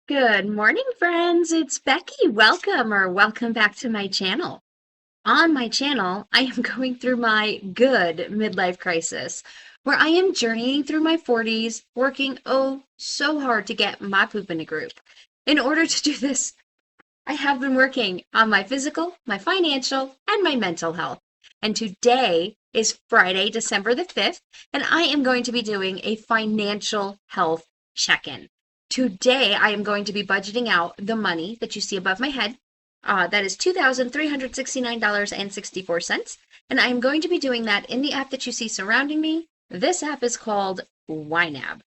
Good morning, friends. It's Becky. Welcome back to my channel. On my channel, I am going through my good midlife crisis, where I am journeying through my 40s, working so hard to get my poop in a group. In order to do this, I have been working on my physical, my financial, and my mental health. And today is Friday, December the 5th, and I am going to be doing a financial health check-in. Today, I am going to be budgeting out the money that you see above my head. That is $2,369.64. And I am going to be doing that in the app that you see surrounding me. This app is called YNAB.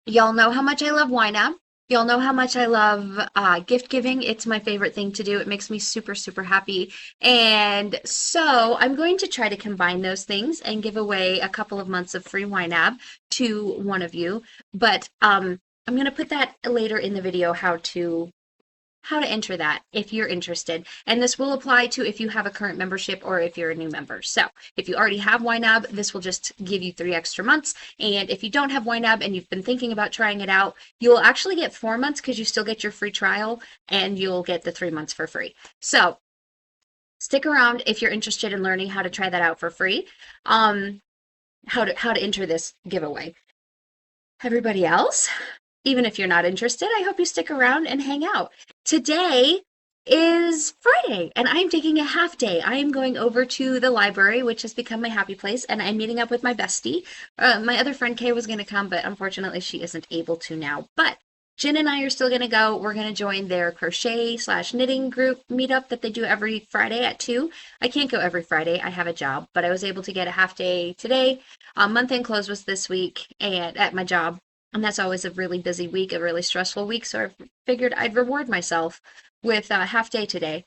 Y'all know how much I love YNAB. Y'all know how much I love gift giving. It's my favorite thing to do. It makes me super, super happy. And so I'm going to try to combine those things and give away a couple of months of free YNAB to one of you. But I'm going to put that later in the video how to enter that if you're interested. And this will apply to if you have a current membership or if you're a new member. So if you already have YNAB, this will just give you 3 extra months. And if you don't have YNAB and you've been thinking about trying it out, you'll actually get 4 months because you still get your free trial and you'll get the 3 months for free. So stick around if you're interested in learning how to try that out for free. How to enter this giveaway. Everybody else, even if you're not interested, I hope you stick around and hang out. Today is Friday, and I'm taking a half day. I am going over to the library, which has become my happy place, and I'm meeting up with my bestie. My other friend Kay was going to come, but unfortunately she isn't able to now. But Jen and I are still going to go. We're going to join their crochet/knitting group meetup that they do every Friday at 2. I can't go every Friday. I have a job, but I was able to get a half day today. Month-end close was this week and at my job. And that's always a really busy week, a really stressful week. So I figured I'd reward myself with a half day today.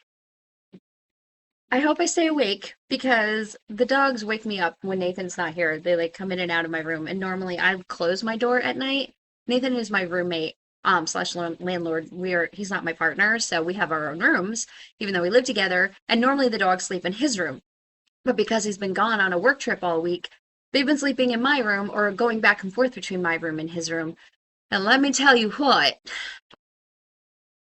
I hope I stay awake because the dogs wake me up when Nathan's not here. They like come in and out of my room. And normally I close my door at night. Nathan is my roommate, slash landlord. He's not my partner, so we have our own rooms, even though we live together. And normally the dogs sleep in his room. But because he's been gone on a work trip all week, they've been sleeping in my room or going back and forth between my room and his room. And let me tell you what,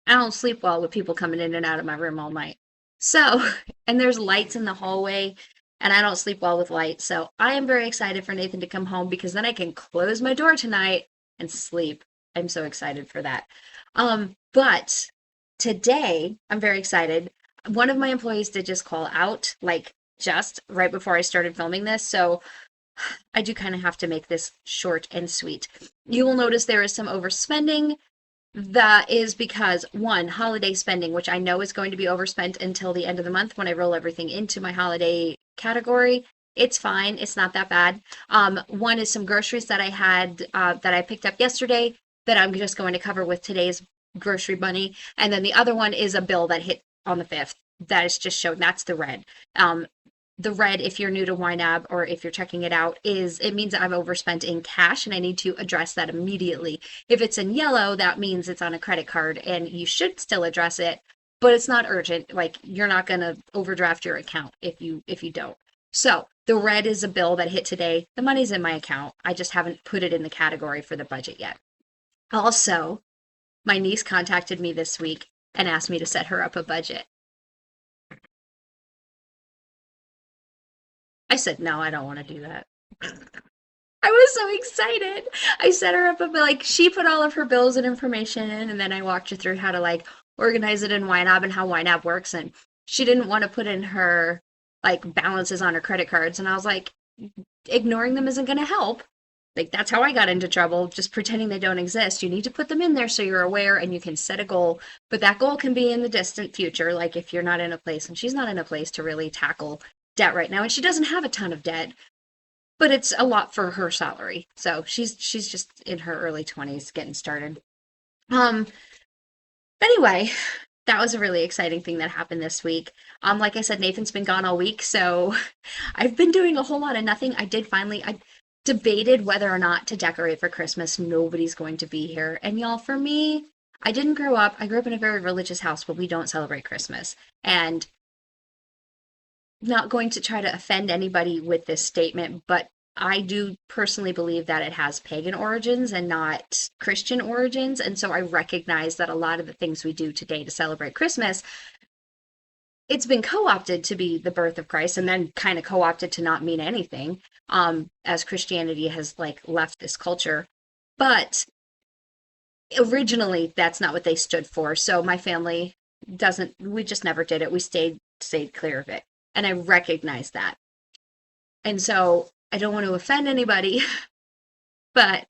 I don't sleep well with people coming in and out of my room all night. So, and there's lights in the hallway, and I don't sleep well with light. So I am very excited for Nathan to come home because then I can close my door tonight and sleep. I'm so excited for that. But today I'm very excited. One of my employees did just call out, like just right before I started filming this. So I do kind of have to make this short and sweet. You will notice there is some overspending. That is because, one, holiday spending, which I know is going to be overspent until the end of the month when I roll everything into my holiday category. It's fine. It's not that bad. One is some groceries that I had that I picked up yesterday that I'm just going to cover with today's grocery bunny. And then the other one is a bill that hit on the 5th. That is just showing. That's the red. The red, if you're new to YNAB or if you're checking it out, is it means I've overspent in cash and I need to address that immediately. If it's in yellow, that means it's on a credit card and you should still address it, but it's not urgent. Like you're not going to overdraft your account if you don't. So the red is a bill that hit today. The money's in my account. I just haven't put it in the category for the budget yet. Also, my niece contacted me this week and asked me to set her up a budget. I said, no, I don't want to do that. I was so excited. I set her up, like, she put all of her bills and information in, and then I walked her through how to, like, organize it in YNAB and how YNAB works. And she didn't want to put in her, like, balances on her credit cards. And I was like, ignoring them isn't going to help. Like, that's how I got into trouble, just pretending they don't exist. You need to put them in there so you're aware and you can set a goal. But that goal can be in the distant future, like if you're not in a place, and she's not in a place to really tackle debt right now, and she doesn't have a ton of debt, but it's a lot for her salary. So she's just in her early 20s getting started. Anyway, that was a really exciting thing that happened this week. Like I said, Nathan's been gone all week, so I've been doing a whole lot of nothing. I debated whether or not to decorate for Christmas. Nobody's going to be here. And y'all, for me, I grew up in a very religious house, but we don't celebrate Christmas. And not going to try to offend anybody with this statement, but I do personally believe that it has pagan origins and not Christian origins. And so I recognize that a lot of the things we do today to celebrate Christmas, it's been co-opted to be the birth of Christ and then kind of co-opted to not mean anything, as Christianity has like left this culture. But originally that's not what they stood for. So my family doesn't, we just never did it. We stayed clear of it. And I recognize that. And so I don't want to offend anybody, but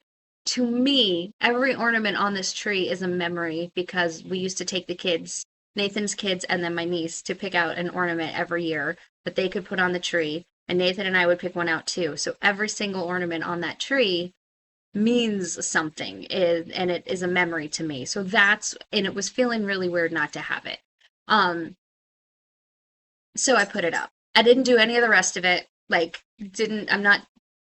to me, every ornament on this tree is a memory because we used to take the kids, Nathan's kids, and then my niece to pick out an ornament every year that they could put on the tree. And Nathan and I would pick one out too. So every single ornament on that tree means something, and it is a memory to me. So and it was feeling really weird not to have it. So I put it up. I didn't do any of the rest of it. I'm not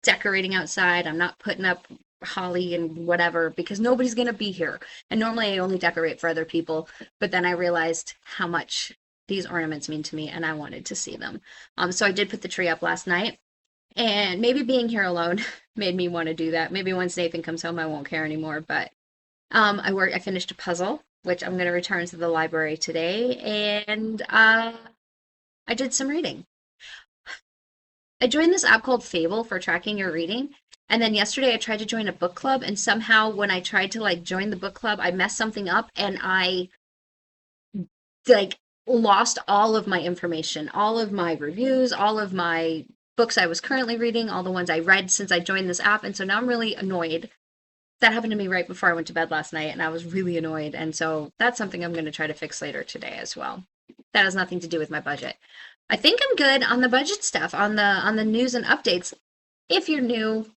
decorating outside. I'm not putting up holly and whatever because nobody's going to be here. And normally I only decorate for other people, but then I realized how much these ornaments mean to me and I wanted to see them. So I did put the tree up last night, and maybe being here alone made me want to do that. Maybe once Nathan comes home, I won't care anymore, but I finished a puzzle, which I'm going to return to the library today, and I did some reading. I joined this app called Fable for tracking your reading. And then yesterday I tried to join a book club, and somehow when I tried to like join the book club, I messed something up and I like lost all of my information, all of my reviews, all of my books I was currently reading, all the ones I read since I joined this app. And so now I'm really annoyed. That happened to me right before I went to bed last night, and I was really annoyed. And so that's something I'm going to try to fix later today as well. That has nothing to do with my budget. I think I'm good on the budget stuff, on the news and updates. If you're new,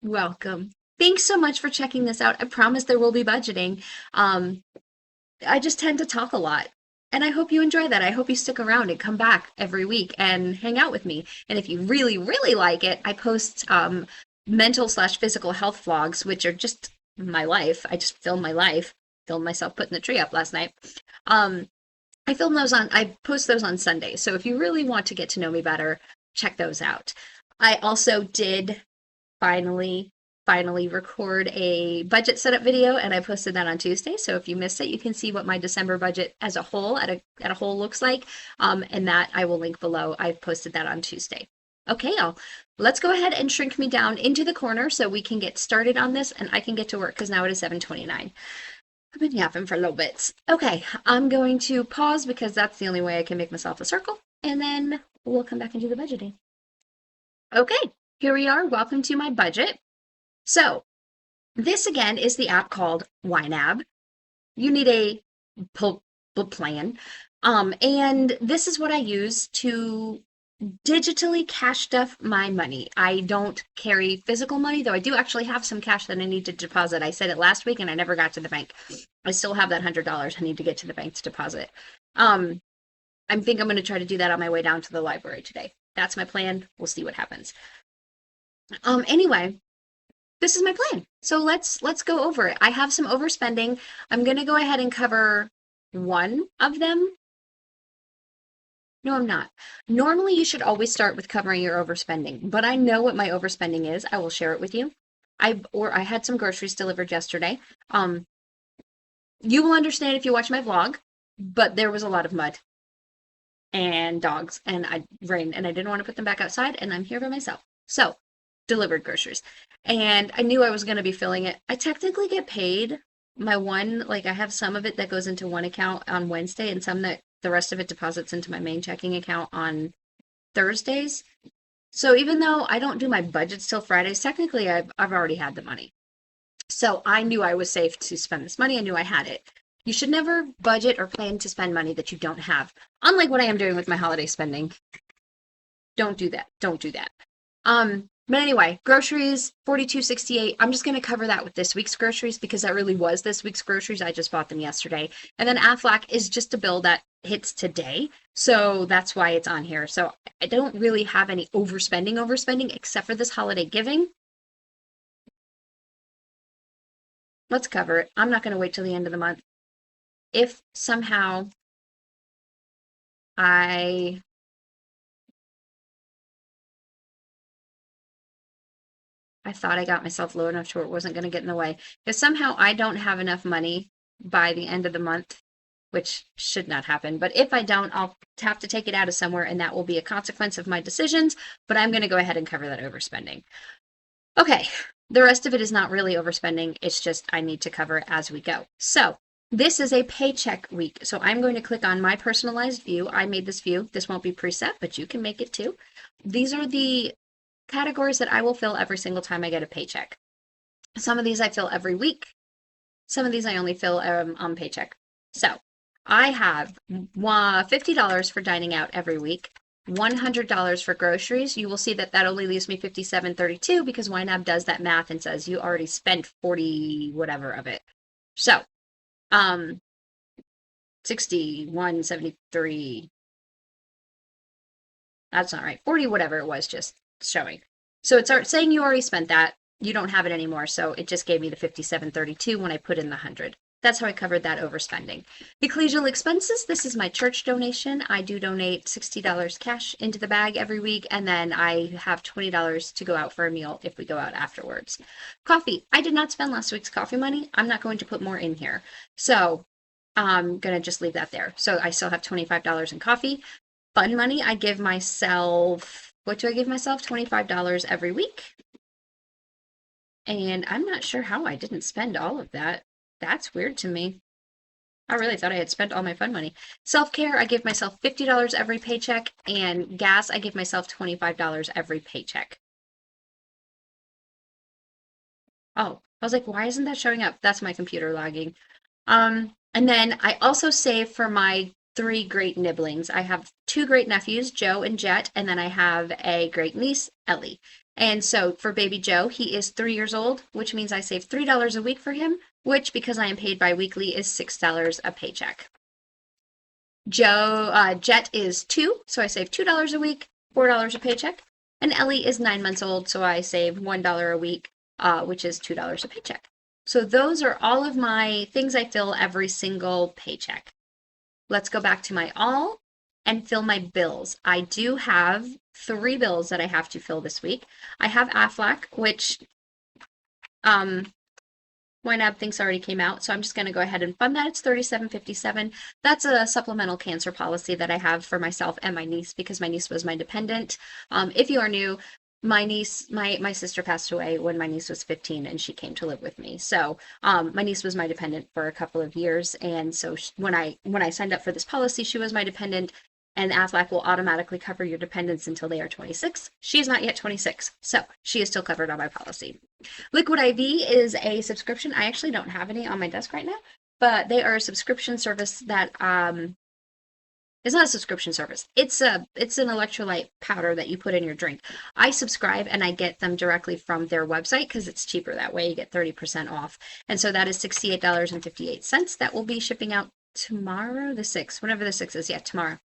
welcome. Thanks so much for checking this out. I promise there will be budgeting. I just tend to talk a lot. And I hope you enjoy that. I hope you stick around and come back every week and hang out with me. And if you really, really like it, I post mental/physical health vlogs, which are just my life. I just film my life. Filmed myself putting the tree up last night. I post those on Sunday. So if you really want to get to know me better, check those out. I also did finally record a budget setup video, and I posted that on Tuesday. So if you missed it, you can see what my December budget as a whole at a whole looks like. And that I will link below. I've posted that on Tuesday. Okay, y'all, let's go ahead and shrink me down into the corner so we can get started on this and I can get to work because now it is 7:29. I've been yapping for a little bit. Okay, I'm going to pause because that's the only way I can make myself a circle, and then we'll come back and do the budgeting. Okay, here we are. Welcome to my budget. So this again is the app called YNAB. You need a plan. And this is what I use to digitally cash stuff my money. I don't carry physical money, though I do actually have some cash that I need to deposit. I said it last week and I never got to the bank. I still have that $100 I need to get to the bank to deposit. I think I'm going to try to do that on my way down to the library today. That's my plan. We'll see what happens. Anyway, this is my plan. So let's go over it. I have some overspending. I'm going to go ahead and cover one of them. No, I'm not. Normally, you should always start with covering your overspending, but I know what my overspending is. I will share it with you. I had some groceries delivered yesterday. You will understand if you watch my vlog, but there was a lot of mud and dogs and rain, and I didn't want to put them back outside, and I'm here by myself. So, delivered groceries. And I knew I was going to be filling it. I technically get paid my one, like I have some of it that goes into one account on Wednesday and some that the rest of it deposits into my main checking account on Thursdays. So even though I don't do my budgets till Fridays, technically I've already had the money. So I knew I was safe to spend this money. I knew I had it. You should never budget or plan to spend money that you don't have. Unlike what I am doing with my holiday spending. Don't do that. Don't do that. But anyway, groceries, $42.68. I'm just going to cover that with this week's groceries because that really was this week's groceries. I just bought them yesterday. And then Aflac is just a bill that hits today. So that's why it's on here. So I don't really have any overspending, except for this holiday giving. Let's cover it. I'm not going to wait till the end of the month. If somehow I I thought I got myself low enough to where it wasn't going to get in the way. If somehow I don't have enough money by the end of the month, which should not happen, but if I don't, I'll have to take it out of somewhere, and that will be a consequence of my decisions, but I'm going to go ahead and cover that overspending. Okay, the rest of it is not really overspending. It's just I need to cover it as we go. So this is a paycheck week. So I'm going to click on my personalized view. I made this view. This won't be preset, but you can make it too. These are the categories that I will fill every single time I get a paycheck. Some of these I fill every week. Some of these I only fill on paycheck. So I have $50 for dining out every week. $100 for groceries. You will see that that only leaves me $57.32 because YNAB does that math and says you already spent 40 whatever of it. So, 61.73. That's not right. 40 whatever it was just showing. So it's saying you already spent that. You don't have it anymore, so it just gave me the $57.32 when I put in the 100. That's how I covered that overspending. Ecclesial expenses, this is my church donation. I do donate $60 cash into the bag every week, and then I have $20 to go out for a meal if we go out afterwards. Coffee, I did not spend last week's coffee money. I'm not going to put more in here. So I'm going to just leave that there. So I still have $25 in coffee. Fun money, I give myself, what do I give myself? $25 every week. And I'm not sure how I didn't spend all of that. That's weird to me. I really thought I had spent all my fun money. Self-care, I give myself $50 every paycheck, and gas, I give myself $25 every paycheck. Oh, I was like, why isn't that showing up? That's my computer lagging. And then I also save for my 3 great nibblings. I have 2 great nephews, Joe and Jet, and then I have a great niece, Ellie. And so for baby Joe, he is 3 years old, which means I save $3 a week for him, which, because I am paid bi-weekly, is $6 a paycheck. Jet is 2, so I save $2 a week, $4 a paycheck. And Ellie is 9 months old, so I save $1 a week, which is $2 a paycheck. So those are all of my things I fill every single paycheck. Let's go back to my all and fill my bills. I do have 3 bills that I have to fill this week. I have Aflac, which YNAB thinks already came out, so I'm just going to go ahead and fund that. It's $37.57. That's a supplemental cancer policy that I have for myself and my niece because my niece was my dependent. If you are new, my niece, my sister passed away when my niece was 15 and she came to live with me. So my niece was my dependent for a couple of years, and so when I signed up for this policy, she was my dependent. And Aflac will automatically cover your dependents until they are 26. She is not yet 26, so she is still covered on my policy. Liquid IV is a subscription. I actually don't have any on my desk right now, but they are a subscription service that it's not a subscription service. It's an electrolyte powder that you put in your drink. I subscribe and I get them directly from their website because it's cheaper that way. You get 30% off. And so that is $68.58. That will be shipping out tomorrow, the 6th, whenever the 6th is. Yeah, tomorrow.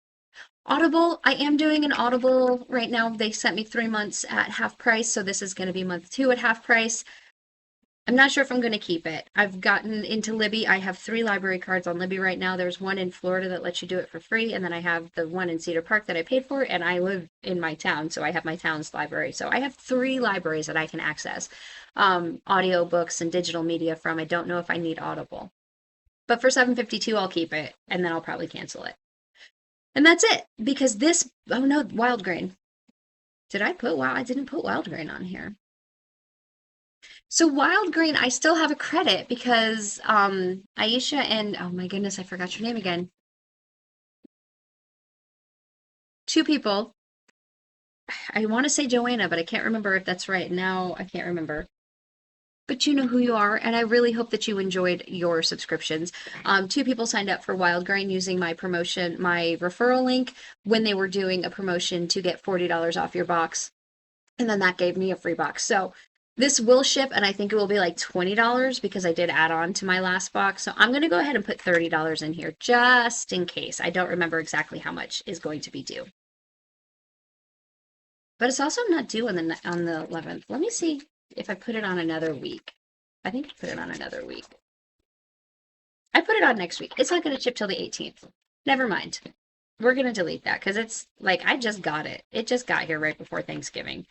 Audible, I am doing an Audible right now. They sent me 3 months at half price, so this is going to be month 2 at half price. I'm not sure if I'm going to keep it. I've gotten into Libby. I have 3 library cards on Libby right now. There's one in Florida that lets you do it for free, and then I have the one in Cedar Park that I paid for, and I live in my town, so I have my town's library. So I have 3 libraries that I can access audio books and digital media from. I don't know if I need Audible. But for $7.52, I'll keep it, and then I'll probably cancel it. And that's it, because this, oh no, wild grain. I didn't put wild grain on here. So wild grain, I still have a credit because Aisha and, oh my goodness, I forgot your name again. 2 people. I want to say Joanna, but I can't remember if that's right. Now I can't remember. But you know who you are, and I really hope that you enjoyed your subscriptions. 2 people signed up for Wild Grain using my promotion, my referral link, when they were doing a promotion to get $40 off your box, and then that gave me a free box. So this will ship, and I think it will be like $20 because I did add on to my last box. So I'm going to go ahead and put $30 in here just in case. I don't remember exactly how much is going to be due. But it's also not due on the 11th. Let me see if I put it on another week. I think I put it on another week. I put it on next week. It's not going to ship till the 18th. Never mind. We're going to delete that because it's like I just got it. It just got here right before Thanksgiving.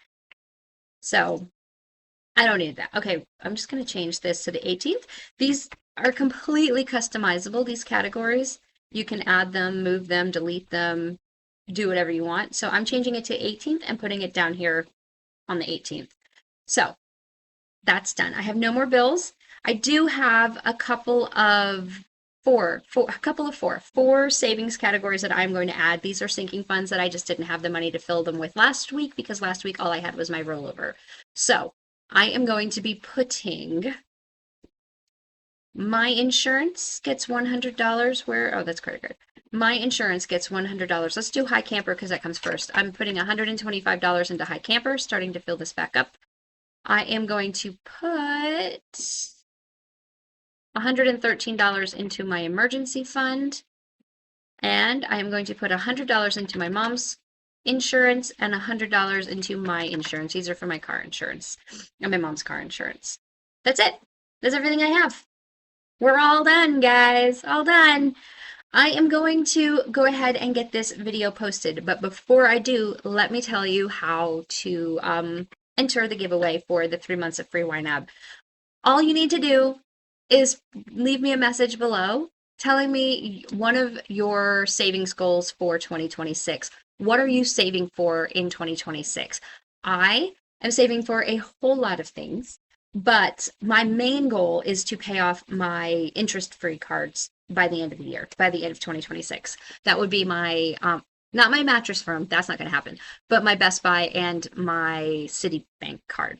So I don't need that. Okay, I'm just going to change this to the 18th. These are completely customizable, these categories. You can add them, move them, delete them, do whatever you want. So I'm changing it to 18th and putting it down here on the 18th. So that's done. I have no more bills. I do have a couple of four savings categories that I'm going to add. These are sinking funds that I just didn't have the money to fill them with last week because last week all I had was my rollover. So I am going to be putting my insurance gets $100 where, oh, that's credit card. My insurance gets $100. Let's do high camper because that comes first. I'm putting $125 into high camper, starting to fill this back up. I am going to put $113 into my emergency fund, and I am going to put $100 into my mom's insurance and $100 into my insurance. These are for my car insurance and my mom's car insurance. That's it. That's everything I have. We're all done, guys. All done. I am going to go ahead and get this video posted, but before I do, let me tell you how to enter the giveaway for the 3 months of free YNAB. All you need to do is leave me a message below telling me one of your savings goals for 2026. What are you saving for in 2026? I am saving for a whole lot of things, but my main goal is to pay off my interest-free cards by the end of the year, by the end of 2026. That would be my not my mattress firm, that's not going to happen, but my Best Buy and my Citibank card.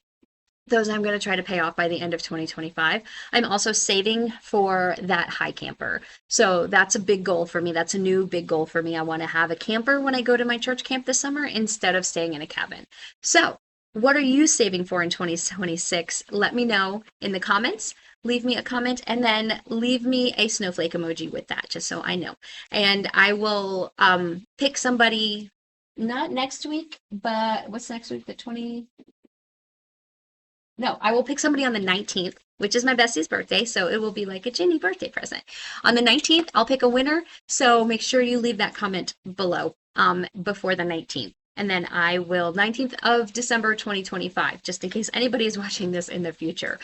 Those I'm going to try to pay off by the end of 2025. I'm also saving for that high camper. So that's a big goal for me. That's a new big goal for me. I want to have a camper when I go to my church camp this summer instead of staying in a cabin. So, what are you saving for in 2026? Let me know in the comments. Leave me a comment and then leave me a snowflake emoji with that, just so I know. And I will pick somebody, not next week, but what's next week? The 20. No, I will pick somebody on the 19th, which is my bestie's birthday, so it will be like a Ginny birthday present. On the 19th, I'll pick a winner, so make sure you leave that comment below before the 19th. And then I will, 19th of December 2025, just in case anybody is watching this in the future.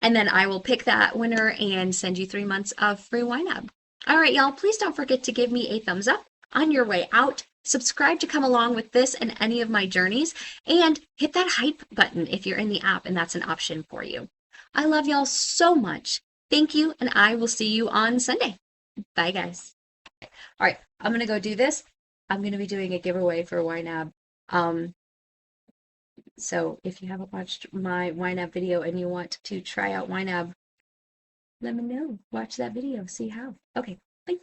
And then I will pick that winner and send you 3 months of free YNAB. All right, y'all, please don't forget to give me a thumbs up on your way out. Subscribe to come along with this and any of my journeys, and hit that hype button if you're in the app and that's an option for you. I love y'all so much. Thank you, and I will see you on Sunday. Bye, guys. All right, I'm going to go do this. I'm going to be doing a giveaway for YNAB. So if you haven't watched my YNAB video and you want to try out YNAB, let me know. Watch that video, see how. Okay, bye.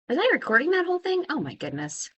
Was I recording that whole thing? Oh my goodness.